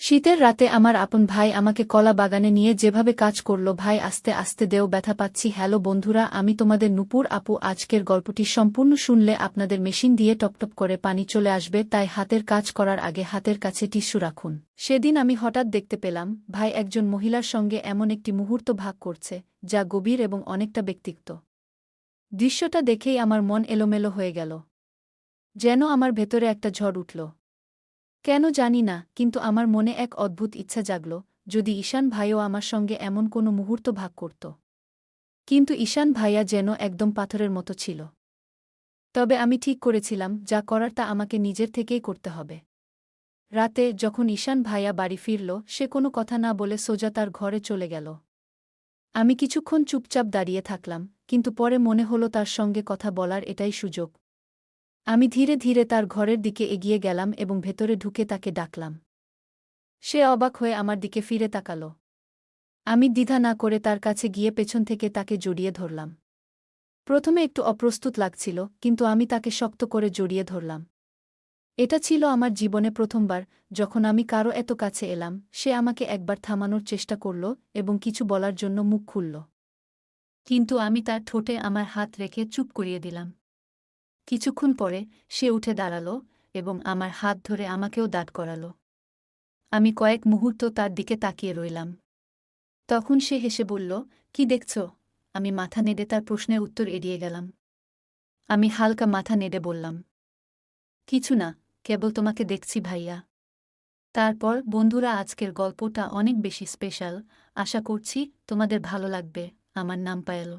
শীতের রাতে আমার আপন ভাই আমাকে কলা বাগানে নিয়ে যেভাবে কাজ করল, ভাই আস্তে আস্তে দেও ব্যথা পাচ্ছি। হ্যালো বন্ধুরা, আমি তোমাদের নূপুর আপু। আজকের গল্পটি সম্পূর্ণ শুনলে আপনাদের মেশিন দিয়ে টপটপ করে পানি চলে আসবে, তাই হাতের কাজ করার আগে হাতের কাছে টিস্যু রাখুন। সেদিন আমি হঠাৎ দেখতে পেলাম ভাই একজন মহিলার সঙ্গে এমন একটি মুহূর্ত ভাগ করছে যা গভীর এবং অনেকটা ব্যক্তিগত। দৃশ্যটা দেখেই আমার মন এলোমেলো হয়ে গেল, যেন আমার ভেতরে একটা ঝড় উঠল। কেন জানি না, কিন্তু আমার মনে এক অদ্ভুত ইচ্ছা জাগল, যদি ঈশান ভাইও আমার সঙ্গে এমন কোনো মুহূর্ত ভাগ করত। কিন্তু ঈশান ভাইয়া যেন একদম পাথরের মতো ছিল। তবে আমি ঠিক করেছিলাম, যা করার তা আমাকে নিজের থেকেই করতে হবে। রাতে যখন ঈশান ভাইয়া বাড়ি ফিরল, সে কোনো কথা না বলে সোজা তার ঘরে চলে গেল। আমি কিছুক্ষণ চুপচাপ দাঁড়িয়ে থাকলাম, কিন্তু পরে মনে হলো তার সঙ্গে কথা বলার এটাই সুযোগ। আমি ধীরে ধীরে তার ঘরের দিকে এগিয়ে গেলাম এবং ভেতরে ঢুকে তাকে ডাকলাম। সে অবাক হয়ে আমার দিকে ফিরে তাকাল। আমি দ্বিধা না করে তার কাছে গিয়ে পেছন থেকে তাকে জড়িয়ে ধরলাম। প্রথমে একটু অপ্রস্তুত লাগছিল, কিন্তু আমি তাকে শক্ত করে জড়িয়ে ধরলাম। এটা ছিল আমার জীবনে প্রথমবার যখন আমি কারো এত কাছে এলাম। সে আমাকে একবার থামানোর চেষ্টা করল এবং কিছু বলার জন্য মুখ খুলল, কিন্তু আমি তার ঠোঁটে আমার হাত রেখে চুপ করিয়ে দিলাম। কিছুক্ষণ পরে সে উঠে দাঁড়াল এবং আমার হাত ধরে আমাকেও দাঁড় করাল। আমি কয়েক মুহূর্ত তার দিকে তাকিয়ে রইলাম। তখন সে হেসে বলল, কি দেখছ? আমি মাথা নেড়ে তার প্রশ্নের উত্তর এড়িয়ে গেলাম। আমি হালকা মাথা নেড়ে বললাম, কিছু না, কেবল তোমাকে দেখছি ভাইয়া। তারপর বন্ধুরা, আজকের গল্পটা অনেক বেশি স্পেশাল। আশা করছি তোমাদের ভালো লাগবে। আমার নাম পায়েল।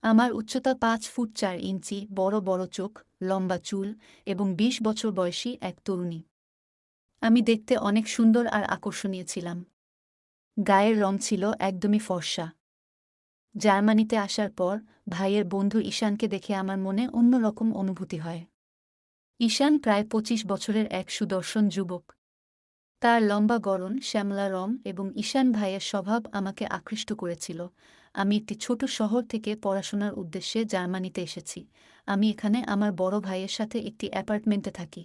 আমার উচ্চতা 5 ফুট 4 ইঞ্চি, বড় বড় চোখ, লম্বা চুল এবং 20 বছর বয়সী এক তরুণী। আমি দেখতে অনেক সুন্দর আর আকর্ষণীয় ছিলাম। গায়ের রং ছিল একদমই ফর্সা। জার্মানিতে আসার পর ভাইয়ের বন্ধু ঈশানকে দেখে আমার মনে অন্যরকম অনুভূতি হয়। ঈশান প্রায় 25 বছরের এক সুদর্শন যুবক। তার লম্বা গড়ন, শ্যামলা রং এবং ঈশান ভাইয়ের স্বভাব আমাকে আকৃষ্ট করেছিল। আমি একটি ছোট শহর থেকে পড়াশোনার উদ্দেশ্যে জার্মানিতে এসেছি। আমি এখানে আমার বড় ভাইয়ের সাথে একটি অ্যাপার্টমেন্টে থাকি।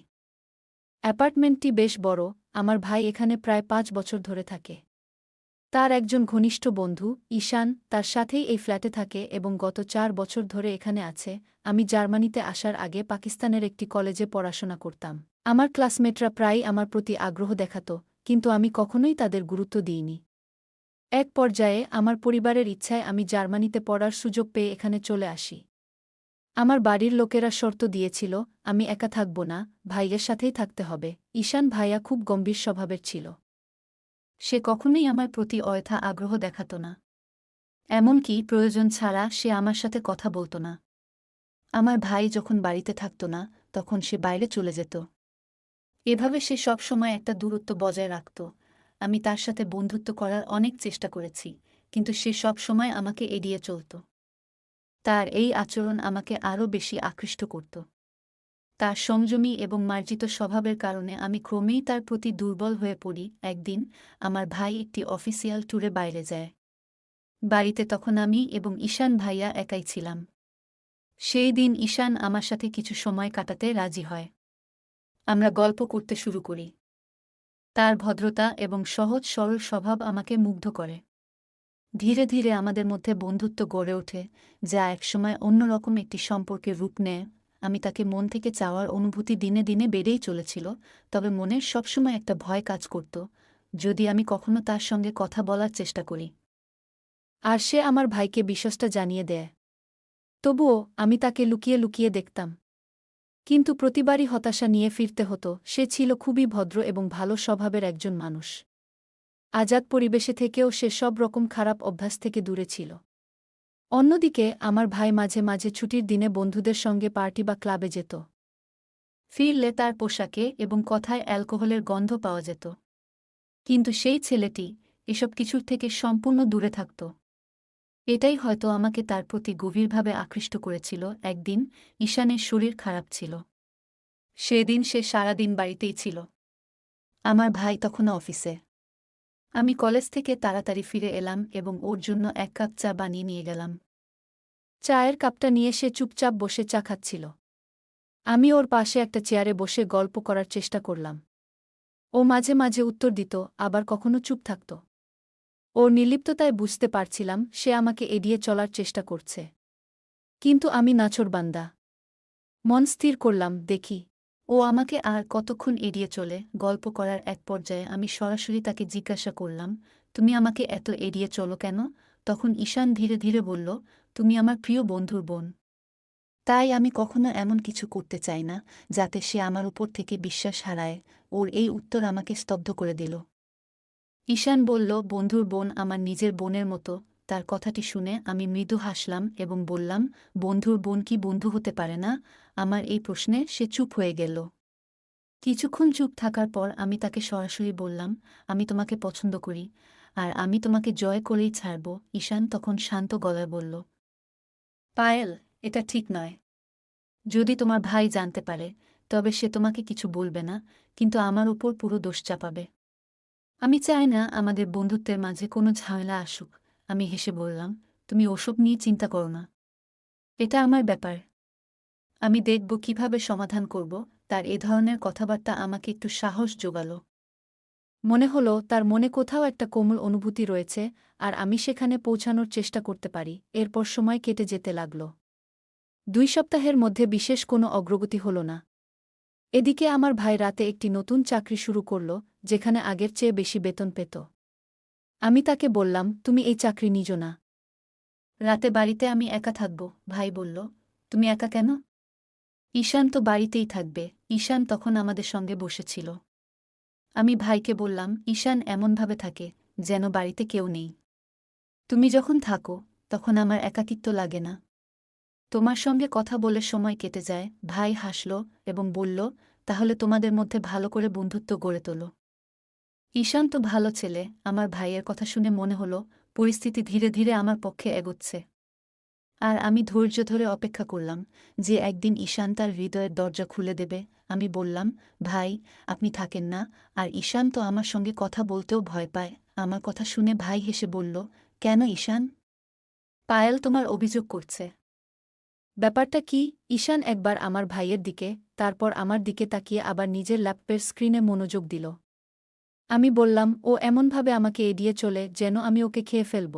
অ্যাপার্টমেন্টটি বেশ বড়। আমার ভাই এখানে প্রায় 5 বছর ধরে থাকে। তার একজন ঘনিষ্ঠ বন্ধু ঈশান তার সাথেই এই ফ্ল্যাটে থাকে এবং গত 4 বছর ধরে এখানে আছে। আমি জার্মানিতে আসার আগে পাকিস্তানের একটি কলেজে পড়াশোনা করতাম। আমার ক্লাসমেটরা প্রায়ই আমার প্রতি আগ্রহ দেখাত, কিন্তু আমি কখনোই তাদের গুরুত্ব দিইনি। এক পর্যায়ে আমার পরিবারের ইচ্ছায় আমি জার্মানিতে পড়ার সুযোগ পেয়ে এখানে চলে আসি। আমার বাড়ির লোকেরা শর্ত দিয়েছিল, আমি একা থাকব না, ভাইয়ের সাথেই থাকতে হবে। ঈশান ভাইয়া খুব গম্ভীর স্বভাবের ছিল। সে কখনোই আমার প্রতি অযথা আগ্রহ দেখাত না। এমনকি প্রয়োজন ছাড়া সে আমার সাথে কথা বলত না। আমার ভাই যখন বাড়িতে থাকত না, তখন সে বাইরে চলে যেত। এভাবে সে সবসময় একটা দূরত্ব বজায় রাখত। আমি তার সাথে বন্ধুত্ব করার অনেক চেষ্টা করেছি, কিন্তু সে সবসময় আমাকে এড়িয়ে চলত। তার এই আচরণ আমাকে আরও বেশি আকৃষ্ট করত। তার সংযমী এবং মার্জিত স্বভাবের কারণে আমি ক্রমেই তার প্রতি দুর্বল হয়ে পড়ি। একদিন আমার ভাই একটি অফিসিয়াল ট্যুরে বাইরে যায়। বাড়িতে তখন আমি এবং ঈশান ভাইয়া একাই ছিলাম। সেই দিন ঈশান আমার সাথে কিছু সময় কাটাতে রাজি হয়। আমরা গল্প করতে শুরু করি। তার ভদ্রতা এবং সহজ সরল স্বভাব আমাকে মুগ্ধ করে। ধীরে ধীরে আমাদের মধ্যে বন্ধুত্ব গড়ে ওঠে, যা একসময় অন্যরকম একটি সম্পর্কের রূপ নেয়। আমি তাকে মন থেকে চাওয়ার অনুভূতি দিনে দিনে বেড়েই চলেছিল, তবে মনের সবসময় একটা ভয় কাজ করত, যদি আমি কখনো তার সঙ্গে কথা বলার চেষ্টা করি আর সে আমার ভাইকে বিশ্বাসটা জানিয়ে দেয়। তবুও আমি তাকে লুকিয়ে লুকিয়ে দেখতাম, কিন্তু প্রতিবারই হতাশা নিয়ে ফিরতে হতো। সে ছিল খুবই ভদ্র এবং ভালো স্বভাবের একজন মানুষ। আজাদ পরিবেশে থেকেও সে সব রকম খারাপ অভ্যাস থেকে দূরে ছিল। অন্যদিকে আমার ভাই মাঝে মাঝে ছুটির দিনে বন্ধুদের সঙ্গে পার্টি বা ক্লাবে যেত। ফিরলে তার পোশাকে এবং কথায় অ্যালকোহলের গন্ধ পাওয়া যেত। কিন্তু সেই ছেলেটি এসব কিছুর থেকে সম্পূর্ণ দূরে থাকত। এটাই হয়তো আমাকে তার প্রতি গভীরভাবে আকৃষ্ট করেছিল। একদিন ঈশানের শরীর খারাপ ছিল। সেদিন সে সারাদিন বাড়িতেই ছিল। আমার ভাই তখনও অফিসে। আমি কলেজ থেকে তাড়াতাড়ি ফিরে এলাম এবং ওর জন্য 1 কাপ চা বানিয়ে নিয়ে গেলাম। চায়ের কাপটা নিয়ে সে চুপচাপ বসে চা খাচ্ছিল। আমি ওর পাশে একটা চেয়ারে বসে গল্প করার চেষ্টা করলাম। ও মাঝে মাঝে উত্তর দিত, আবার কখনো চুপ থাকত। ওর নির্লিপ্ততায় বুঝতে পারছিলাম সে আমাকে এড়িয়ে চলার চেষ্টা করছে। কিন্তু আমি নাছোড়বান্দা। মন স্থির করলাম, দেখি ও আমাকে আর কতক্ষণ এড়িয়ে চলে। গল্প করার এক পর্যায়ে আমি সরাসরি তাকে জিজ্ঞাসা করলাম, তুমি আমাকে এত এড়িয়ে চলো কেন? তখন ঈশান ধীরে ধীরে বলল, তুমি আমার প্রিয় বন্ধুর বোন। তাই আমি কখনো এমন কিছু করতে চাই না যাতে সে আমার উপর থেকে বিশ্বাস হারায়। ওর এই উত্তর আমাকে স্তব্ধ করে দিল। ঈশান বলল, বন্ধুর বোন আমার নিজের বোনের মতো। তার কথাটি শুনে আমি মৃদু হাসলাম এবং বললাম, বন্ধুর বোন কি বন্ধু হতে পারে না? আমার এই প্রশ্নে সে চুপ হয়ে গেল। কিছুক্ষণ চুপ থাকার পর আমি তাকে সরাসরি বললাম, আমি তোমাকে পছন্দ করি, আর আমি তোমাকে জয় করেই ছাড়ব। ঈশান তখন শান্ত গলায় বলল, পায়েল, এটা ঠিক নয়। যদি তোমার ভাই জানতে পারে, তবে সে তোমাকে কিছু বলবে না, কিন্তু আমার উপর পুরো দোষ চাপাবে। আমি চাই না আমাদের বন্ধুত্বের মাঝে কোনো ঝামেলা আসুক। আমি হেসে বললাম, তুমি ওসব নিয়ে চিন্তা করো না। এটা আমার ব্যাপার। আমি দেখব কিভাবে সমাধান করব। তার এ ধরনের কথাবার্তা আমাকে একটু সাহস জোগাল। মনে হলো তার মনে কোথাও একটা কোমল অনুভূতি রয়েছে, আর আমি সেখানে পৌঁছানোর চেষ্টা করতে পারি। এরপর সময় কেটে যেতে লাগল। 2 সপ্তাহের মধ্যে বিশেষ কোনো অগ্রগতি হল না। এদিকে আমার ভাই রাতে একটি নতুন চাকরি শুরু করল, যেখানে আগের চেয়ে বেশি বেতন পেত। আমি তাকে বললাম, তুমি এই চাকরি নিজো না। রাতে বাড়িতে আমি একা থাকব। ভাই বলল, তুমি একা কেন? ঈশান তো বাড়িতেই থাকবে। ঈশান তখন আমাদের সঙ্গে বসেছিল। আমি ভাইকে বললাম, ঈশান এমনভাবে থাকে যেন বাড়িতে কেউ নেই। তুমি যখন থাকো তখন আমার একাকিত্ব লাগে না। তোমার সঙ্গে কথা বলে সময় কেটে যায়। ভাই হাসল এবং বলল, তাহলে তোমাদের মধ্যে ভালো করে বন্ধুত্ব গড়ে তোলো। ঈশান তো ভালো ছেলে। আমার ভাইয়ের কথা শুনে মনে হলো পরিস্থিতি ধীরে ধীরে আমার পক্ষে এগোচ্ছে। আর আমি ধৈর্য ধরে অপেক্ষা করলাম যে একদিন ঈশান তার হৃদয়ের দরজা খুলে দেবে। আমি বললাম, ভাই, আপনি থাকেন না? আর ঈশান তো আমার সঙ্গে কথা বলতেও ভয় পায়। আমার কথা শুনে ভাই হেসে বলল, কেন ঈশান? পায়েল তোমার অভিযোগ করছে। ব্যাপারটা কি? ঈশান একবার আমার ভাইয়ের দিকে, তারপর আমার দিকে তাকিয়ে আবার নিজের ল্যাপটপের স্ক্রিনে মনোযোগ দিল। আমি বললাম, ও এমনভাবে আমাকে এড়িয়ে চলে যেন আমি ওকে খেয়ে ফেলব।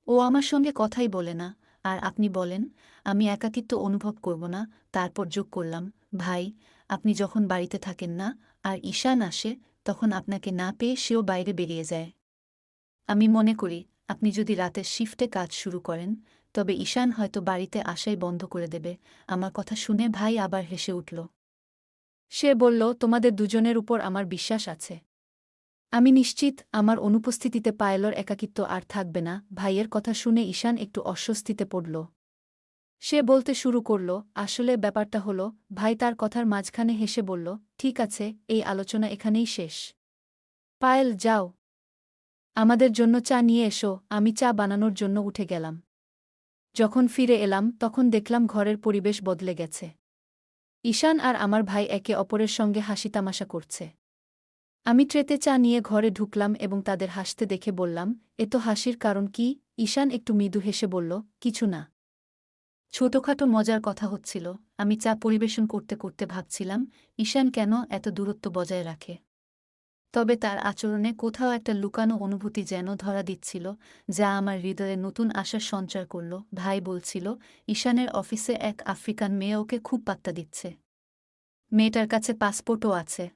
ও আমার সঙ্গে কথাই বলে না। আর আপনি বলেন, আমি একাকিত্ব অনুভব করব না? তারপর যোগ করলাম, ভাই, আপনি যখন বাড়িতে থাকেন না আর ঈশান আসে, তখন আপনাকে না পেয়ে সেও বাইরে বেরিয়ে যায়। আমি মনে করি আপনি যদি রাতের শিফটে কাজ শুরু করেন, তবে ঈশান হয়তো বাড়িতে আসাই বন্ধ করে দেবে। আমার কথা শুনে ভাই আবার হেসে উঠল। সে বলল, তোমাদের দুজনের উপর আমার বিশ্বাস আছে। আমি নিশ্চিত আমার অনুপস্থিতিতে পায়েলর একাকিত্ব আর থাকবে না। ভাইয়ের কথা শুনে ঈশান একটু অস্বস্তিতে পড়ল। সে বলতে শুরু করল, আসলে ব্যাপারটা হলো। ভাই তার কথার মাঝখানে হেসে বলল, ঠিক আছে, এই আলোচনা এখানেই শেষ। পায়েল, যাও, আমাদের জন্য চা নিয়ে এসো। আমি চা বানানোর জন্য উঠে গেলাম। যখন ফিরে এলাম তখন দেখলাম ঘরের পরিবেশ বদলে গেছে। ঈশান আর আমার ভাই একে অপরের সঙ্গে হাসি তামাশা করছে। আমি ট্রেতে চা নিয়ে ঘরে ঢুকলাম এবং তাদের হাসতে দেখে বললাম, এত হাসির কারণ কি? ঈশান একটু মৃদু হেসে বলল, কিছু না। ছোটখাটো মজার কথা হচ্ছিল। আমি চা পরিবেশন করতে করতে ভাবছিলাম, ঈশান কেন এত দূরত্ব বজায় রাখে। তবে তার আচরণে কোথাও একটা লুকানো অনুভূতি যেন ধরা দিচ্ছিল, যা আমার হৃদয়ে নতুন আশার সঞ্চার করল। ভাই বলছিল, ঈশানের অফিসে এক আফ্রিকান মেয়ে ওকে খুব পাত্তা দিচ্ছে। মেয়েটার কাছে পাসপোর্টও আছে।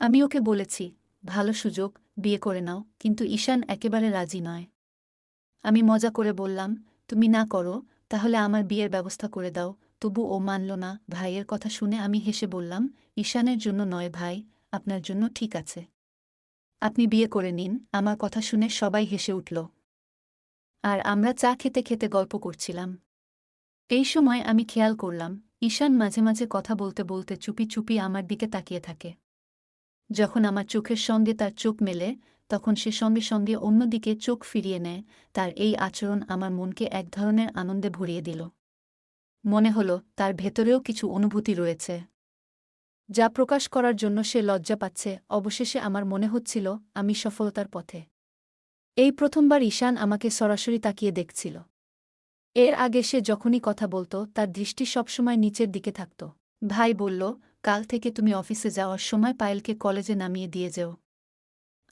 আমি ওকে বলেছি, ভালো সুযোগ, বিয়ে করে নাও, কিন্তু ঈশান একেবারে রাজি নয়। আমি মজা করে বললাম, তুমি না করো, তাহলে আমার বিয়ের ব্যবস্থা করে দাও। তবু ও মানল না। ভাইয়ের কথা শুনে আমি হেসে বললাম, ঈশানের জন্য নয় ভাই, আপনার জন্য ঠিক আছে। আপনি বিয়ে করে নিন। আমার কথা শুনে সবাই হেসে উঠল। আর আমরা চা খেতে খেতে গল্প করছিলাম। এই সময় আমি খেয়াল করলাম, ঈশান মাঝে মাঝে কথা বলতে বলতে চুপি চুপি আমার দিকে তাকিয়ে থাকে। যখন আমার চোখের সঙ্গে তার চোখ মেলে, তখন সে সঙ্গে সঙ্গে অন্যদিকে চোখ ফিরিয়ে নেয়। তার এই আচরণ আমার মনকে এক ধরনের আনন্দে ভরিয়ে দিল। মনে হলো তার ভেতরেও কিছু অনুভূতি রয়েছে, যা প্রকাশ করার জন্য সে লজ্জা পাচ্ছে। অবশেষে আমার মনে হচ্ছিল আমি সফলতার পথে। এই প্রথমবার ঈশান আমাকে সরাসরি তাকিয়ে দেখছিল। এর আগে সে যখনই কথা বলত তার দৃষ্টি সবসময় নিচের দিকে থাকত। ভাই বলল, কাল থেকে তুমি অফিসে যাওয়ার সময় পায়েলকে কলেজে নামিয়ে দিয়ে যেও।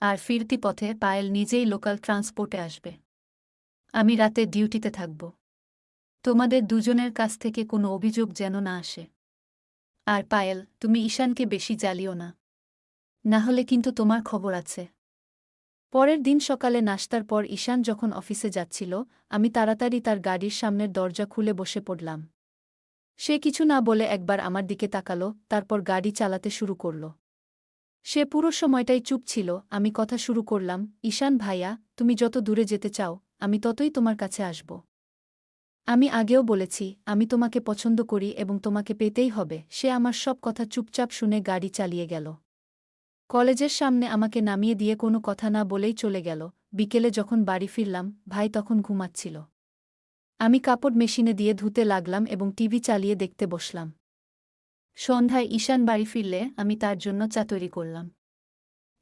আর ফিরতি পথে পায়েল নিজেই লোকাল ট্রান্সপোর্টে আসবে। আমি রাতে ডিউটিতে থাকব। তোমাদের দুজনের কাছ থেকে কোনো অভিযোগ যেন না আসে। আর পায়েল, তুমি ঈশানকে বেশি জ্বালিও না, না হলে কিন্তু তোমার খবর আছে। পরের দিন সকালে নাশতার পর ঈশান যখন অফিসে যাচ্ছিল, আমি তাড়াতাড়ি তার গাড়ির সামনের দরজা খুলে বসে পড়লাম। সে কিছু না বলে একবার আমার দিকে তাকালো, তারপর গাড়ি চালাতে শুরু করল। সে পুরো সময়টাই চুপ ছিল। আমি কথা শুরু করলাম, ঈশান ভাইয়া, তুমি যত দূরে যেতে চাও, আমি ততই তোমার কাছে আসব। আমি আগেও বলেছি, আমি তোমাকে পছন্দ করি এবং তোমাকে পেতেই হবে। সে আমার সব কথা চুপচাপ শুনে গাড়ি চালিয়ে গেল। কলেজের সামনে আমাকে নামিয়ে দিয়ে কোনো কথা না বলেই চলে গেল। বিকেলে যখন বাড়ি ফিরলাম, ভাই তখন ঘুমাচ্ছিল। আমি কাপড় মেশিনে দিয়ে ধুতে লাগলাম এবং টিভি চালিয়ে দেখতে বসলাম। সন্ধ্যায় ঈশান বাড়ি ফিরলে আমি তার জন্য চা তৈরি করলাম।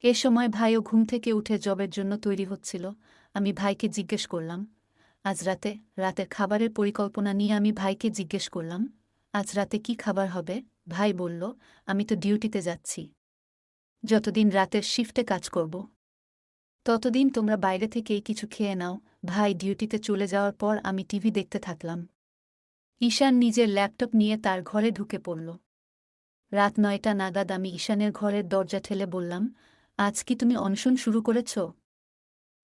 এ সময় ভাইও ঘুম থেকে উঠে জবের জন্য তৈরি হচ্ছিল। আমি ভাইকে জিজ্ঞেস করলাম, আজ রাতের খাবারের পরিকল্পনা নিয়ে আমি ভাইকে জিজ্ঞেস করলাম, আজ রাতে কি খাবার হবে? ভাই বলল, আমি তো ডিউটিতে যাচ্ছি। যতদিন রাতের শিফটে কাজ করব, ততদিন তোমরা বাইরে থেকেই কিছু খেয়ে নাও। ভাই ডিউটিতে চলে যাওয়ার পর আমি টিভি দেখতে থাকলাম। ঈশান নিজের ল্যাপটপ নিয়ে তার ঘরে ঢুকে পড়ল। রাত ৯টা নাগাদ আমি ঈশানের ঘরের দরজা ঠেলে বললাম, আজ কি তুমি অনশন শুরু করেছ?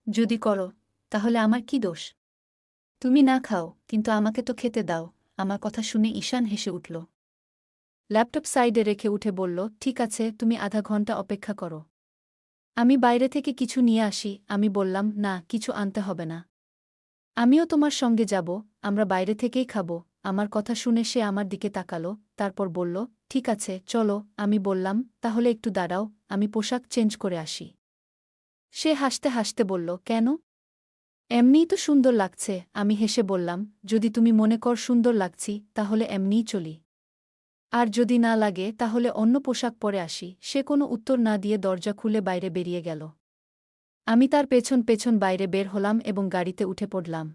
যদি করো, তাহলে আমার কি দোষ? তুমি না খাও, কিন্তু আমাকে তো খেতে দাও। আমার কথা শুনে ঈশান হেসে উঠল। ল্যাপটপ সাইডে রেখে উঠে বলল, ঠিক আছে, তুমি আধা ঘন্টা অপেক্ষা করো। আমি বাইরে থেকে কিছু নিয়ে আসি। আমি বললাম, না, কিছু আনতে হবে না। আমিও তোমার সঙ্গে যাব, আমরা বাইরে থেকেই খাব। আমার কথা শুনে সে আমার দিকে তাকালো, তারপর বলল, ঠিক আছে, চলো। আমি বললাম, তাহলে একটু দাঁড়াও, আমি পোশাক চেঞ্জ করে আসি। সে হাসতে হাসতে বলল, কেন? এমনিই তো সুন্দর লাগছে। আমি হেসে বললাম, যদি তুমি মনে কর সুন্দর লাগছি, তাহলে এমনিই চলি। আর যদি না লাগে, তাহলে অন্য পোশাক পরে আসি। সে কোনো উত্তর না দিয়ে দরজা খুলে বাইরে বেরিয়ে গেল। আমি তার পেছন পেছন বাইরে বের হলাম এবং গাড়িতে উঠে পড়লাম।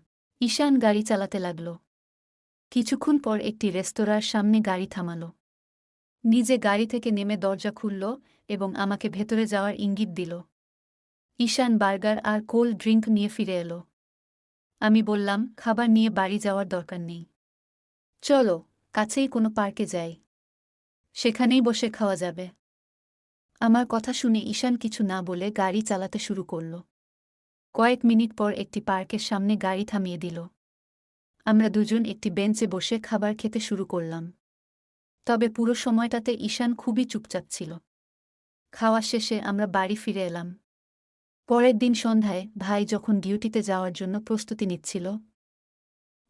ঈশান গাড়ি চালাতে লাগল। কিছুক্ষণ পর একটি রেস্তোরাঁর সামনে গাড়ি থামাল। নিজে গাড়ি থেকে নেমে দরজা খুলল এবং আমাকে ভেতরে যাওয়ার ইঙ্গিত দিল। ঈশান বার্গার আর কোল্ড ড্রিঙ্ক নিয়ে ফিরে এলো। আমি বললাম, খাবার নিয়ে বাড়ি যাওয়ার দরকার নেই। চলো, কাছেই কোনো পার্কে যাই, সেখানেই বসে খাওয়া যাবে। আমার কথা শুনে ঈশান কিছু না বলে গাড়ি চালাতে শুরু করল। কয়েক মিনিট পর একটি পার্কের সামনে গাড়ি থামিয়ে দিল। আমরা দুজন একটি বেঞ্চে বসে খাবার খেতে শুরু করলাম। তবে পুরো সময়টাতে ঈশান খুবই চুপচাপ ছিল। খাওয়া শেষে আমরা বাড়ি ফিরে এলাম। পরের দিন সন্ধ্যায় ভাই যখন ডিউটিতে যাওয়ার জন্য প্রস্তুতি নিচ্ছিল,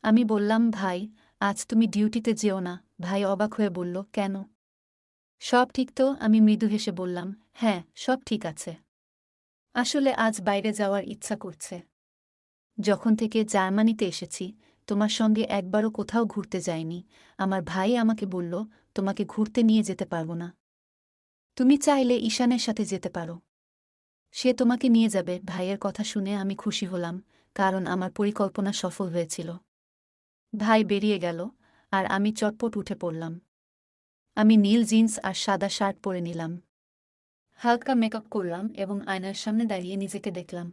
আমি বললাম, ভাই, আজ তুমি ডিউটিতে যেও না। ভাই অবাক হয়ে বলল, কেন? সব ঠিক তো? আমি মৃদু হেসে বললাম, হ্যাঁ, সব ঠিক আছে। আসলে আজ বাইরে যাওয়ার ইচ্ছা করছে। যখন থেকে জার্মানিতে এসেছি, তোমার সঙ্গে একবারও কোথাও ঘুরতে যাইনি। আমার ভাই আমাকে বলল, তোমাকে ঘুরতে নিয়ে যেতে পারবো না। তুমি চাইলে ঈশানের সাথে যেতে পারো। সে তোমাকে নিয়ে যাবে। ভাইয়ের কথা শুনে আমি খুশি হলাম, কারণ আমার পরিকল্পনা সফল হয়েছিল। ভাই বেরিয়ে গেল, আর আমি চটপট উঠে পড়লাম। আমি নীল জিন্স আর সাদা শার্ট পরে নিলাম। হালকা মেকআপ করলাম এবং আয়নার সামনে দাঁড়িয়ে নিজেকে দেখলাম।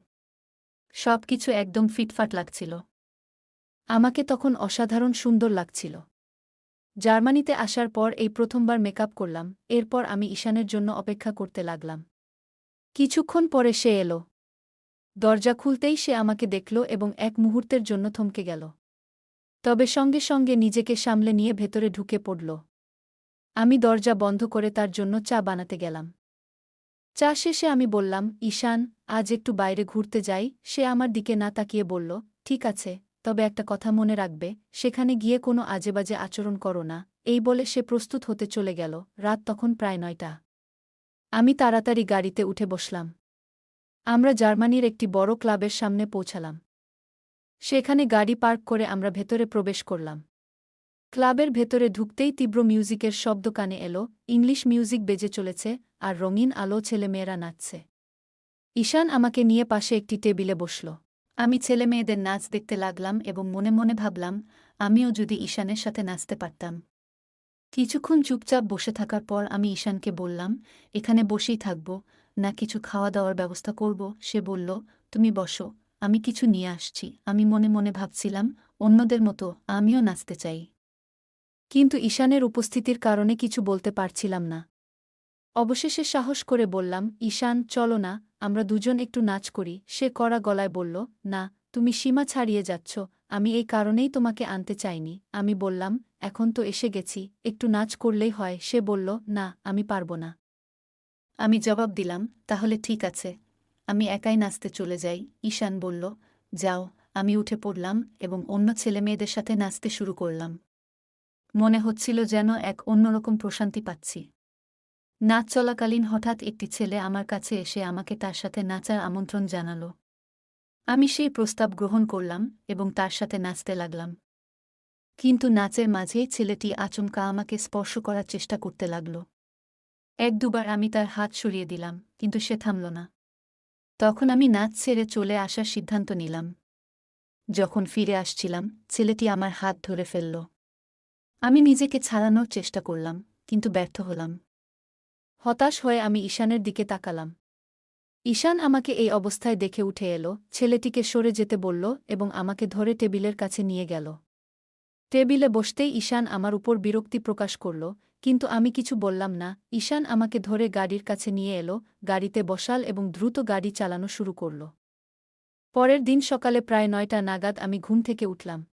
সব কিছু একদম ফিটফাট লাগছিল। আমাকে তখন অসাধারণ সুন্দর লাগছিল। জার্মানিতে আসার পর এই প্রথমবার মেকআপ করলাম। এরপর আমি ঈশানের জন্য অপেক্ষা করতে লাগলাম। কিছুক্ষণ পরে সে এলো। দরজা খুলতেই সে আমাকে দেখল এবং এক মুহূর্তের জন্য থমকে গেল। তবে সঙ্গে সঙ্গে নিজেকে সামলে নিয়ে ভেতরে ঢুকে পড়ল। আমি দরজা বন্ধ করে তার জন্য চা বানাতে গেলাম। চা শেষে আমি বললাম, ঈশান, আজ একটু বাইরে ঘুরতে যাই। সে আমার দিকে না তাকিয়ে বলল, ঠিক আছে, তবে একটা কথা মনে রাখবে, সেখানে গিয়ে কোনো আজেবাজে আচরণ করো না। এই বলে সে প্রস্তুত হতে চলে গেল। রাত তখন প্রায় ৯টা। আমি তাড়াতাড়ি গাড়িতে উঠে বসলাম। আমরা জার্মানির একটি বড় ক্লাবের সামনে পৌঁছালাম। সেখানে গাড়ি পার্ক করে আমরা ভেতরে প্রবেশ করলাম। ক্লাবের ভেতরে ঢুকতেই তীব্র মিউজিকের শব্দ কানে এলো। ইংলিশ মিউজিক বেজে চলেছে, আর রঙিন আলো, ছেলেমেয়েরা নাচছে। ঈশান আমাকে নিয়ে পাশে একটি টেবিলে বসল। আমি ছেলেমেয়েদের নাচ দেখতে লাগলাম এবং মনে মনে ভাবলাম, আমিও যদি ঈশানের সাথে নাচতে পারতাম। কিছুক্ষণ চুপচাপ বসে থাকার পর আমি ঈশানকে বললাম, এখানে বসেই থাকব, না কিছু খাওয়া দাওয়ার ব্যবস্থা করব? সে বলল, তুমি বসো, আমি কিছু নিয়ে আসছি। আমি মনে মনে ভাবছিলাম, অন্যদের মতো আমিও নাচতে চাই। কিন্তু ঈশানের উপস্থিতির কারণে কিছু বলতে পারছিলাম না। অবশেষে সাহস করে বললাম, ঈশান চলো না, আমরা দুজন একটু নাচ করি। সে কড়া গলায় বলল, না, তুমি সীমা ছাড়িয়ে যাচ্ছ, আমি এই কারণেই তোমাকে আনতে চাইনি। আমি বললাম, এখন তো এসে গেছি, একটু নাচ করলেই হয়। সে বলল, না, আমি পারব না। আমি জবাব দিলাম, তাহলে ঠিক আছে, আমি একাই নাচতে চলে যাই। ঈশান বলল, যাও। আমি উঠে পড়লাম এবং অন্য ছেলেমেয়েদের সাথে নাচতে শুরু করলাম। মনে হচ্ছিল যেন এক অন্যরকম প্রশান্তি পাচ্ছি। নাচ চলাকালীন হঠাৎ একটি ছেলে আমার কাছে এসে আমাকে তার সাথে নাচার আমন্ত্রণ জানাল। আমি সেই প্রস্তাব গ্রহণ করলাম এবং তার সাথে নাচতে লাগলাম। কিন্তু নাচের মাঝেই ছেলেটি আচমকা আমাকে স্পর্শ করার চেষ্টা করতে লাগল। এক দুবার আমি তার হাত সরিয়ে দিলাম, কিন্তু সে থামল না। তখন আমি নাচ ছেড়ে চলে আসার সিদ্ধান্ত নিলাম। যখন ফিরে আসছিলাম, ছেলেটি আমার হাত ধরে ফেলল। আমি নিজেকে ছাড়ানোর চেষ্টা করলাম, কিন্তু ব্যর্থ হলাম। হতাশ হয়ে আমি ঈশানের দিকে তাকালাম। ঈশান আমাকে এই অবস্থায় দেখে উঠে এলো, ছেলেটিকে সরে যেতে বলল এবং আমাকে ধরে টেবিলের কাছে নিয়ে গেল। টেবিলে বসতেই ঈশান আমার উপর বিরক্তি প্রকাশ করল, কিন্তু আমি কিছু বললাম না। ঈশান আমাকে ধরে গাড়ির কাছে নিয়ে এলো, গাড়িতে বসাল এবং দ্রুত গাড়ি চালানো শুরু করল। পরের দিন সকালে প্রায় ৯টা নাগাদ আমি ঘুম থেকে উঠলাম।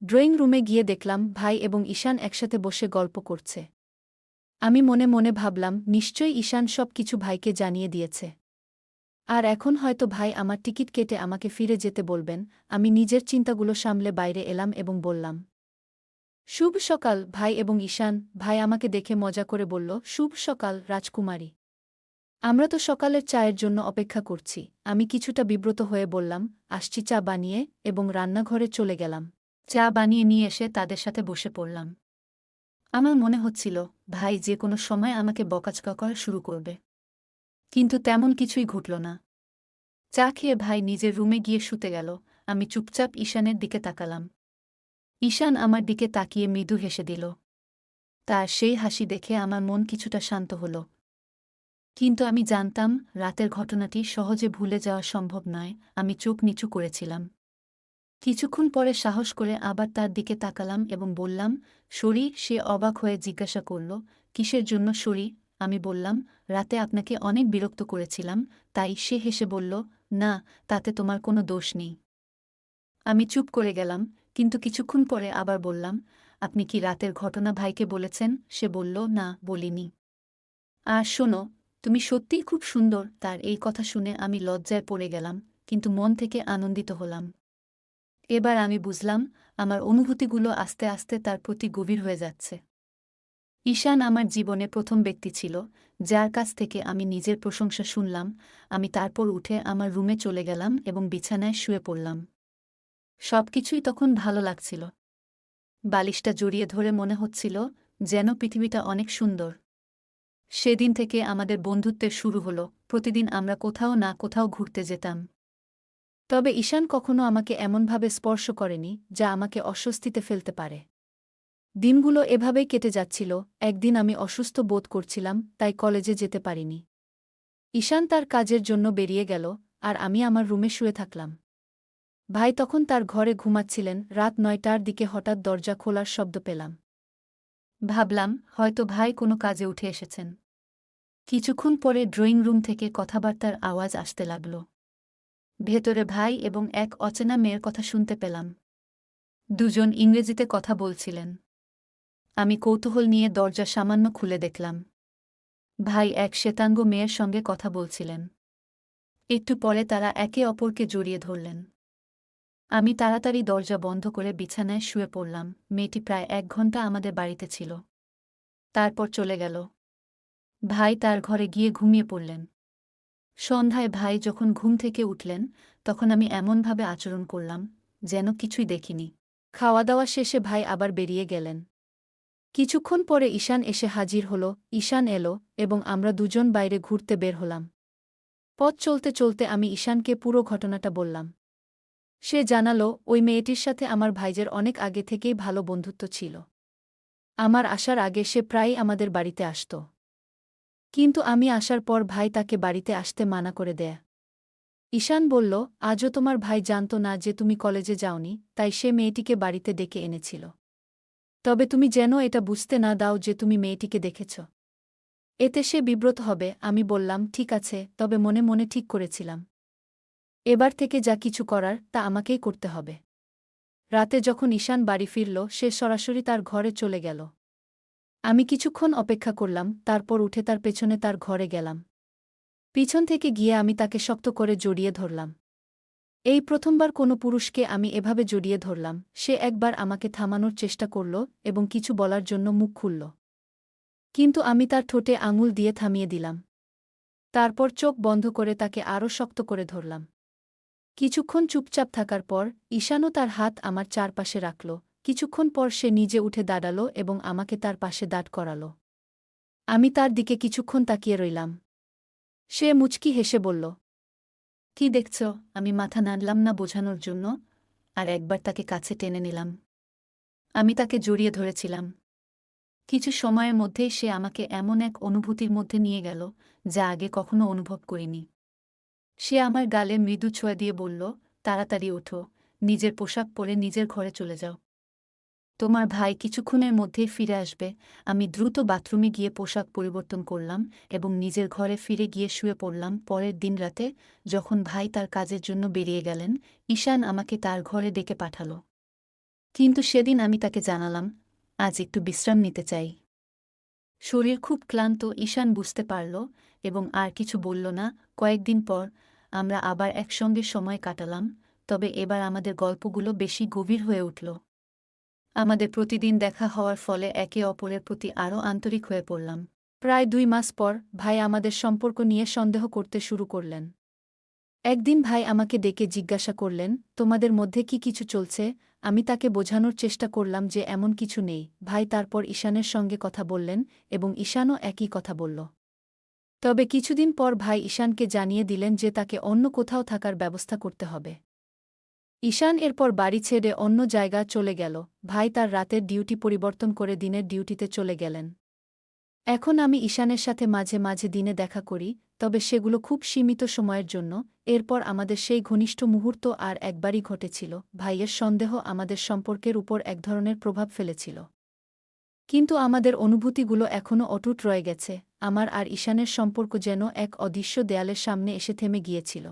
ড্রয়িং রুমে গিয়ে দেখলাম ভাই এবং ঈশান একসাথে বসে গল্প করছে। আমি মনে মনে ভাবলাম, নিশ্চয়ই ঈশান সব কিছু ভাইকে জানিয়ে দিয়েছে। আর এখন হয়তো ভাই আমার টিকিট কেটে আমাকে ফিরে যেতে বলবেন। আমি নিজের চিন্তাগুলো সামলে বাইরে এলাম এবং বললাম, শুভ সকাল ভাই এবং ঈশান। ভাই আমাকে দেখে মজা করে বলল, শুভ সকাল রাজকুমারী। আমরা তো সকালের চায়ের জন্য অপেক্ষা করছি। আমি কিছুটা বিব্রত হয়ে বললাম, আসছি চা বানিয়ে, এবং রান্নাঘরে চলে গেলাম। চা বানিয়ে নিয়ে এসে তাদের সাথে বসে পড়লাম। আমার মনে হচ্ছিল, ভাই যে কোনো সময় আমাকে বকাঝকা করা শুরু করবে। কিন্তু তেমন কিছুই ঘটল না। চা খেয়ে ভাই নিজের রুমে গিয়ে শুতে গেল। আমি চুপচাপ ঈশানের দিকে তাকালাম। ঈশান আমার দিকে তাকিয়ে মৃদু হেসে দিল। তার সেই হাসি দেখে আমার মন কিছুটা শান্ত হল। কিন্তু আমি জানতাম, রাতের ঘটনাটি সহজে ভুলে যাওয়া সম্ভব নয়। আমি চোখ নিচু করেছিলাম। কিছুক্ষণ পরে সাহস করে আবার তার দিকে তাকালাম এবং বললাম, সরি। সে অবাক হয়ে জিজ্ঞাসা করল, কিসের জন্য সরি? আমি বললাম, রাতে আপনাকে অনেক বিরক্ত করেছিলাম। তাই। সে হেসে বলল, না, তাতে তোমার কোনো দোষ নেই। আমি চুপ করে গেলাম, কিন্তু কিছুক্ষণ পরে আবার বললাম, আপনি কি রাতের ঘটনা ভাইকে বলেছেন? সে বলল, না, বলিনি। আর শোনো, তুমি সত্যিই খুব সুন্দর। তার এই কথা শুনে আমি লজ্জায় পড়ে গেলাম, কিন্তু মন থেকে আনন্দিত হলাম। এবার আমি বুঝলাম, আমার অনুভূতিগুলো আস্তে আস্তে তার প্রতি গভীর হয়ে যাচ্ছে। ঈশান আমার জীবনে প্রথম ব্যক্তি ছিল, যার কাছ থেকে আমি নিজের প্রশংসা শুনলাম। আমি তারপর উঠে আমার রুমে চলে গেলাম এবং বিছানায় শুয়ে পড়লাম। সবকিছুই তখন ভালো লাগছিল। বালিশটা জড়িয়ে ধরে মনে হচ্ছিল, যেন পৃথিবীটা অনেক সুন্দর। সেদিন থেকে আমাদের বন্ধুত্বের শুরু হলো। প্রতিদিন আমরা কোথাও না কোথাও ঘুরতে যেতাম। তবে ঈশান কখনো আমাকে এমনভাবে স্পর্শ করেনি, যা আমাকে অস্বস্তিতে ফেলতে পারে। দিনগুলো এভাবেই কেটে যাচ্ছিল। একদিন আমি অসুস্থ বোধ করছিলাম, তাই কলেজে যেতে পারিনি। ঈশান তার কাজের জন্য বেরিয়ে গেল, আর আমি আমার রুমে শুয়ে থাকলাম। ভাই তখন তার ঘরে ঘুমাচ্ছিলেন। রাত ৯টার দিকে হঠাৎ দরজা খোলার শব্দ পেলাম। ভাবলাম, হয়তো ভাই কোনো কাজে উঠে এসেছেন। কিছুক্ষণ পরে ড্রয়িং রুম থেকে কথাবার্তার আওয়াজ আসতে লাগল। ভেতরে ভাই এবং এক অচেনা মেয়ের কথা শুনতে পেলাম। দুজন ইংরেজিতে কথা বলছিলেন। আমি কৌতূহল নিয়ে দরজা সামান্য খুলে দেখলাম। ভাই এক শ্বেতাঙ্গ মেয়ের সঙ্গে কথা বলছিলেন। একটু পরে তারা একে অপরকে জড়িয়ে ধরলেন। আমি তাড়াতাড়ি দরজা বন্ধ করে বিছানায় শুয়ে পড়লাম। মেয়েটি প্রায় ১ ঘণ্টা আমাদের বাড়িতে ছিল। তারপর চলে গেল। ভাই তার ঘরে গিয়ে ঘুমিয়ে পড়লেন। সন্ধ্যায় ভাই যখন ঘুম থেকে উঠলেন, তখন আমি এমনভাবে আচরণ করলাম, যেন কিছুই দেখিনি। খাওয়া দাওয়া শেষে ভাই আবার বেরিয়ে গেলেন। কিছুক্ষণ পরে ঈশান এসে হাজির হল। ঈশান এলো এবং আমরা দুজন বাইরে ঘুরতে বের হলাম। পথ চলতে চলতে আমি ঈশানকে পুরো ঘটনাটা বললাম। সে জানালো, ওই মেয়েটির সাথে আমার ভাইজের অনেক আগে থেকেই ভালো বন্ধুত্ব ছিল। আমার আসার আগে সে প্রায়ই আমাদের বাড়িতে আসত। কিন্তু আমি আসার পর ভাই তাকে বাড়িতে আসতে মানা করে দেয়। ঈশান বলল, আজও তোমার ভাই জানত না যে তুমি কলেজে যাওনি, তাই সে মেয়েটিকে বাড়িতে ডেকে এনেছিল। তবে তুমি যেন এটা বুঝতে না দাও যে তুমি মেয়েটিকে দেখেছ। এতে সে বিব্রত হবে। আমি বললাম, ঠিক আছে, তবে মনে মনে ঠিক করেছিলাম এবার থেকে যা কিছু করার তা আমাকেই করতে হবে। রাতে যখন ঈশান বাড়ি ফিরল, সে সরাসরি তার ঘরে চলে গেল। আমি কিছুক্ষণ অপেক্ষা করলাম, তারপর উঠে তার পেছনে তার ঘরে গেলাম। পিছন থেকে গিয়ে আমি তাকে শক্ত করে জড়িয়ে ধরলাম। এই প্রথমবার কোনো পুরুষকে আমি এভাবে জড়িয়ে ধরলাম। সে একবার আমাকে থামানোর চেষ্টা করল এবং কিছু বলার জন্য মুখ খুলল, কিন্তু আমি তার ঠোঁটে আঙুল দিয়ে থামিয়ে দিলাম। তারপর চোখ বন্ধ করে তাকে আরও শক্ত করে ধরলাম। কিছুক্ষণ চুপচাপ থাকার পর ঈশানও তার হাত আমার চারপাশে রাখল। কিছুক্ষণ পর সে নিজে উঠে দাঁড়াল এবং আমাকে তার পাশে দাঁড় করাল। আমি তার দিকে কিছুক্ষণ তাকিয়ে রইলাম। সে মুচকি হেসে বলল, কি দেখছ? আমি মাথা নাড়লাম না বোঝানোর জন্য, আর একবার তাকে কাছে টেনে নিলাম। আমি তাকে জড়িয়ে ধরেছিলাম। কিছু সময়ের মধ্যেই সে আমাকে এমন এক অনুভূতির মধ্যে নিয়ে গেল যা আগে কখনো অনুভব করিনি। সে আমার গালে মৃদু ছোঁয়া দিয়ে বলল, তাড়াতাড়ি ওঠো, নিজের পোশাক পরে নিজের ঘরে চলে যাও। তোমার ভাই কিছুক্ষণের মধ্যেই ফিরে আসবে। আমি দ্রুত বাথরুমে গিয়ে পোশাক পরিবর্তন করলাম এবং নিজের ঘরে ফিরে গিয়ে শুয়ে পড়লাম। পরের দিন রাতে যখন ভাই তার কাজের জন্য বেরিয়ে গেলেন, ঈশান আমাকে তার ঘরে ডেকে পাঠাল। কিন্তু সেদিন আমি তাকে জানালাম, আজ একটু বিশ্রাম নিতে চাই। শরীর খুব ক্লান্ত। ঈশান বুঝতে পারল এবং আর কিছু বলল না। কয়েকদিন পর আমরা আবার একসঙ্গে সময় কাটালাম, তবে এবার আমাদের গল্পগুলো বেশি গভীর হয়ে উঠল। আমাদের প্রতিদিন দেখা হওয়ার ফলে একে অপরের প্রতি আরও আন্তরিক হয়ে পড়লাম। প্রায় 2 মাস পর ভাই আমাদের সম্পর্ক নিয়ে সন্দেহ করতে শুরু করলেন। একদিন ভাই আমাকে ডেকে জিজ্ঞাসা করলেন, তোমাদের মধ্যে কি কিছু চলছে? আমি তাকে বোঝানোর চেষ্টা করলাম যে এমন কিছু নেই। ভাই তারপর ঈশানের সঙ্গে কথা বললেন এবং ঈশানও একই কথা বলল। তবে কিছুদিন পর ভাই ঈশানকে জানিয়ে দিলেন যে তাকে অন্য কোথাও থাকার ব্যবস্থা করতে হবে। ঈশান এরপর বাড়ি ছেড়ে অন্য জায়গা চলে গেল। ভাই তার রাতের ডিউটি পরিবর্তন করে দিনের ডিউটিতে চলে গেলেন। এখন আমি ঈশানের সাথে মাঝে মাঝে দিনে দেখা করি, তবে সেগুলো খুব সীমিত সময়ের জন্য। এরপর আমাদের সেই ঘনিষ্ঠ মুহূর্ত আর একবারই ঘটেছিল। ভাইয়ের সন্দেহ আমাদের সম্পর্কের উপর এক ধরনের প্রভাব ফেলেছিল, কিন্তু আমাদের অনুভূতিগুলো এখনও অটুট রয়ে গেছে। আমার আর ঈশানের সম্পর্ক যেন এক অদৃশ্য দেয়ালের সামনে এসে থেমে গিয়েছিল।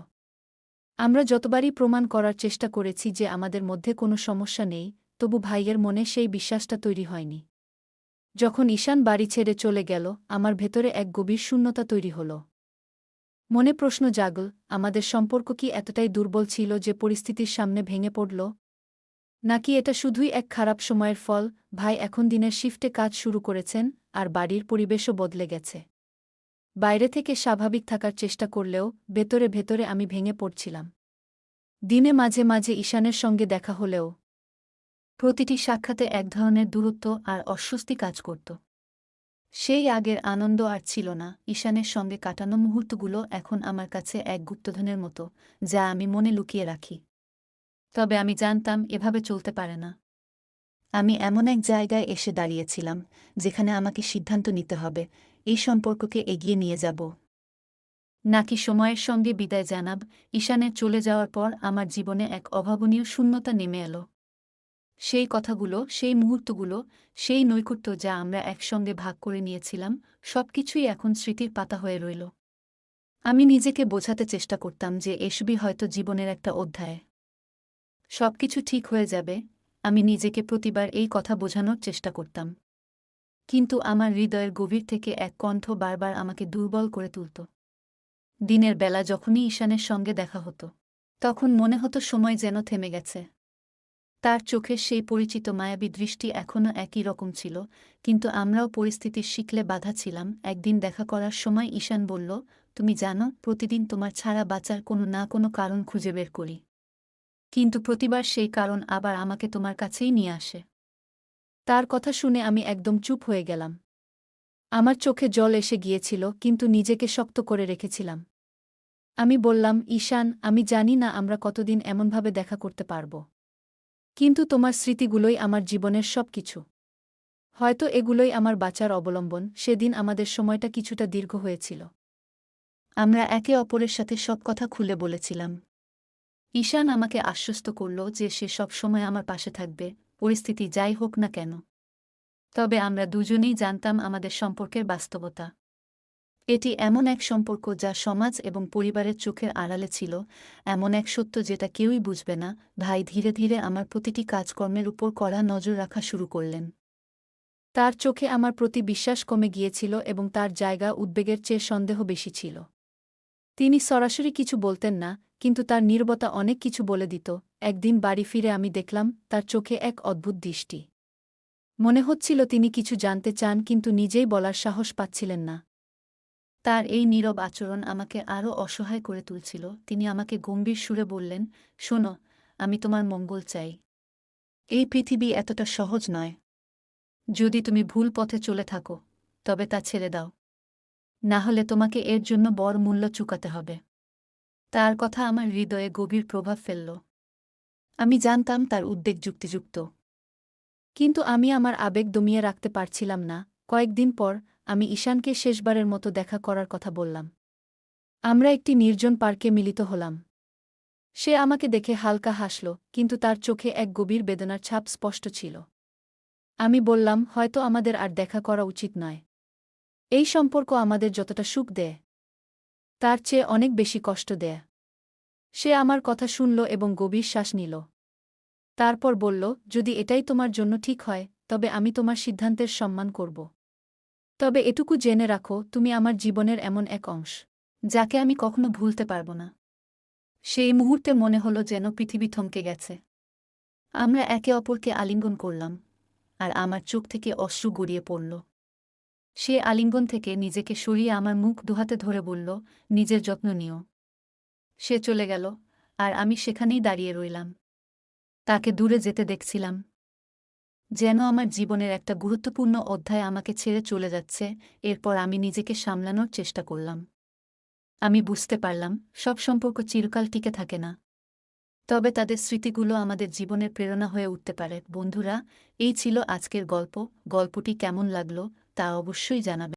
আমরা যতবারই প্রমাণ করার চেষ্টা করেছি যে আমাদের মধ্যে কোনো সমস্যা নেই, তবু ভাইয়ের মনে সেই বিশ্বাসটা তৈরি হয়নি। যখন ঈশান বাড়ি ছেড়ে চলে গেল, আমার ভেতরে এক গভীর শূন্যতা তৈরি হল। মনে প্রশ্ন জাগল, আমাদের সম্পর্ক কি এতটাই দুর্বল ছিল যে পরিস্থিতির সামনে ভেঙে পড়ল? নাকি এটা শুধুই এক খারাপ সময়ের ফল? ভাই এখন দিনের শিফটে কাজ শুরু করেছেন, আর বাড়ির পরিবেশও বদলে গেছে। বাইরে থেকে স্বাভাবিক থাকার চেষ্টা করলেও ভেতরে ভেতরে আমি ভেঙে পড়ছিলাম। দিনে মাঝে মাঝে ঈশানের সঙ্গে দেখা হলেও প্রতিটি সাক্ষাতে এক ধরনের দূরত্ব আর অস্বস্তি কাজ করত। সেই আগের আনন্দ আর ছিল না। ঈশানের সঙ্গে কাটানো মুহূর্তগুলো এখন আমার কাছে এক গুপ্তধনের মতো, যা আমি মনে লুকিয়ে রাখি। তবে আমি জানতাম এভাবে চলতে পারে না। আমি এমন এক জায়গায় এসে দাঁড়িয়েছিলাম যেখানে আমাকে সিদ্ধান্ত নিতে হবে, এই সম্পর্ককে এগিয়ে নিয়ে যাব নাকি সময়ের সঙ্গে বিদায় জানাব। ঈশানের চলে যাওয়ার পর আমার জীবনে এক অভাবনীয় শূন্যতা নেমে এলো। সেই কথাগুলো, সেই মুহূর্তগুলো, সেই নৈকট্য যা আমরা একসঙ্গে ভাগ করে নিয়েছিলাম, সবকিছুই এখন স্মৃতির পাতা হয়ে রইল। আমি নিজেকে বোঝাতে চেষ্টা করতাম যে এসবই হয়তো জীবনের একটা অধ্যায়, সবকিছু ঠিক হয়ে যাবে। আমি নিজেকে প্রতিবার এই কথা বোঝানোর চেষ্টা করতাম, কিন্তু আমার হৃদয়ের গভীর থেকে এক কণ্ঠ বারবার আমাকে দুর্বল করে তুলত। দিনের বেলা যখনই ঈশানের সঙ্গে দেখা হতো, তখন মনে হতো সময় যেন থেমে গেছে। তার চোখের সেই পরিচিত মায়াবী দৃষ্টি এখনও একই রকম ছিল, কিন্তু আমরাও পরিস্থিতির শিকলে বাধা ছিলাম। একদিন দেখা করার সময় ঈশান বলল, তুমি জানো, প্রতিদিন তোমার ছাড়া বাঁচার কোনো না কোনো কারণ খুঁজে বের করি, কিন্তু প্রতিবার সেই কারণ আবার আমাকে তোমার কাছেই নিয়ে আসে। তার কথা শুনে আমি একদম চুপ হয়ে গেলাম। আমার চোখে জল এসে গিয়েছিল, কিন্তু নিজেকে শক্ত করে রেখেছিলাম। আমি বললাম, ঈশান, আমি জানি না আমরা কতদিন এমনভাবে দেখা করতে পারব, কিন্তু তোমার স্মৃতিগুলোই আমার জীবনের সব কিছু। হয়তো এগুলোই আমার বাঁচার অবলম্বন। সেদিন আমাদের সময়টা কিছুটা দীর্ঘ হয়েছিল। আমরা একে অপরের সাথে সব কথা খুলে বলেছিলাম। ঈশান আমাকে আশ্বস্ত করল যে সে সবসময় আমার পাশে থাকবে, পরিস্থিতি যাই হোক না কেন। তবে আমরা দুজনেই জানতাম আমাদের সম্পর্কের বাস্তবতা। এটি এমন এক সম্পর্ক যা সমাজ এবং পরিবারের চোখের আড়ালে ছিল, এমন এক সত্য যেটা কেউই বুঝবে না। ভাই ধীরে ধীরে আমার প্রতিটি কাজকর্মের উপর কড়া নজর রাখা শুরু করলেন। তার চোখে আমার প্রতি বিশ্বাস কমে গিয়েছিল এবং তার জায়গা উদ্বেগের চেয়ে সন্দেহ বেশি ছিল। তিনি সরাসরি কিছু বলতেন না, কিন্তু তার নীরবতা অনেক কিছু বলে দিত। একদিন বাড়ি ফিরে আমি দেখলাম তার চোখে এক অদ্ভুত দৃষ্টি। মনে হচ্ছিল তিনি কিছু জানতে চান কিন্তু নিজেই বলার সাহস পাচ্ছিলেন না। তার এই নীরব আচরণ আমাকে আরও অসহায় করে তুলছিল। তিনি আমাকে গম্ভীর সুরে বললেন, শোনো, আমি তোমার মঙ্গল চাই। এই পৃথিবী এতটা সহজ নয়। যদি তুমি ভুল পথে চলে থাকো, তবে তা ছেড়ে দাও। না হলে তোমাকে এর জন্য বড় মূল্য চুকাতে হবে। তার কথা আমার হৃদয়ে গভীর প্রভাব ফেলল। আমি জানতাম তার উদ্বেগ যুক্তিযুক্ত, কিন্তু আমি আমার আবেগ দমিয়ে রাখতে পারছিলাম না। কয়েকদিন পর আমি ঈশানকে শেষবারের মতো দেখা করার কথা বললাম। আমরা একটি নির্জন পার্কে মিলিত হলাম। সে আমাকে দেখে হালকা হাসল, কিন্তু তার চোখে এক গভীর বেদনার ছাপ স্পষ্ট ছিল। আমি বললাম, হয়তো আমাদের আর দেখা করা উচিত নয়। এই সম্পর্ক আমাদের যতটা সুখ দেয়, তার চেয়ে অনেক বেশি কষ্ট দেয়। সে আমার কথা শুনল এবং গভীর শ্বাস নিল। তারপর বলল, যদি এটাই তোমার জন্য ঠিক হয়, তবে আমি তোমার সিদ্ধান্তের সম্মান করব। তবে এটুকু জেনে রাখো, তুমি আমার জীবনের এমন এক অংশ, যাকে আমি কখনো ভুলতে পারব না। সেই মুহূর্তে মনে হলো যেন পৃথিবী থমকে গেছে। আমরা একে অপরকে আলিঙ্গন করলাম, আর আমার চোখ থেকে অশ্রু গড়িয়ে পড়ল। সে আলিঙ্গন থেকে নিজেকে সরিয়ে আমার মুখ দুহাতে ধরে বলল, নিজের যত্ন নিও। সে চলে গেল, আর আমি সেখানেই দাঁড়িয়ে রইলাম। তাকে দূরে যেতে দেখছিলাম, যেন আমার জীবনের একটা গুরুত্বপূর্ণ অধ্যায় আমাকে ছেড়ে চলে যাচ্ছে। এরপর আমি নিজেকে সামলানোর চেষ্টা করলাম। আমি বুঝতে পারলাম, সব সম্পর্ক চিরকাল টিকে থাকে না। তবে তাদের স্মৃতিগুলো আমাদের জীবনের প্রেরণা হয়ে উঠতে পারে। বন্ধুরা, এই ছিল আজকের গল্প। গল্পটি কেমন লাগলো তা অবশ্যই জানাবেন।